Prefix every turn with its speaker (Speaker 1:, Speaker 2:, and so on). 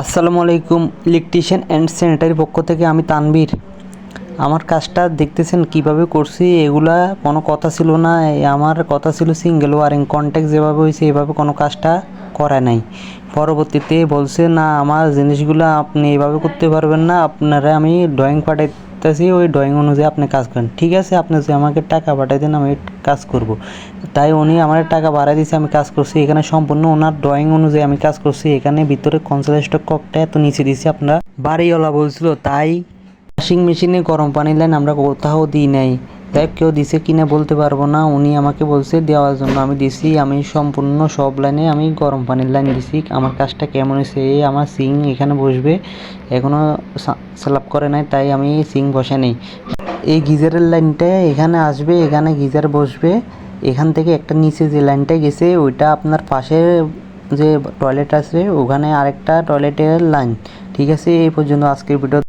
Speaker 1: আসসালামু আলাইকুম। Electrician and sanitary পক্ষ থেকে আমি তানভীর। আমার কাজটা দেখতেছেন কিভাবে করছি, এগুলা কোনো কথা ছিল না। আমার কথা ছিল সিঙ্গেল ওয়ারিং, কন্ট্যাক্ট যেভাবে হয়েছে এভাবে কোনো কাজটা করা নাই। পরবর্তীতে বলছে না, আমার জিনিসগুলো আপনি এভাবে করতে পারবেন না, আপনারা আমি ড্রয়িং পাঠাইতেছি, ওই ড্রয়িং অনুযায়ী আপনি কাজ করেন। ঠিক আছে, আপনি যদি আমাকে টাকা পাঠাই দেন আমি কাজ করব। তাই উনি আমার টাকা বাড়াই দিয়েছে, আমি কাজ করছি এখানে সম্পূর্ণ ওনার ড্রয়িং অনুযায়ী আমি কাজ করছি। এখানে ভিতরে কনসোল স্টক ককটা এত নিচে দিয়েছি, আপনারা বাড়িওয়ালা বলছিল। তাই ওয়াশিং মেশিনে গরম পানির লাইন আমরা কোথাও দিই নাই। তাই কেউ দিছে কিনা বলতে পারবো না, উনি আমাকে বলছে দেওয়ার জন্য আমি দিছি। আমি সম্পূর্ণ সব লাইনে আমি গরম পানির লাইন দিছি। আমার কাজটা কেমন হয়েছে, আমার সিং এখানে বসবে, এখনও স্ল্যাব করে নাই, তাই আমি সিং বসে নেই। এই গিজারের লাইনটা এখানে আসবে, এখানে গিজার বসবে। এখান থেকে একটা নিচে যে লাইনটা গেছে ওইটা আপনার পাশে যে টয়লেট আছে ওখানে আরেকটা টয়লেটের লাইন। ঠিক আছে, এই পর্যন্ত আজকের ভিডিও।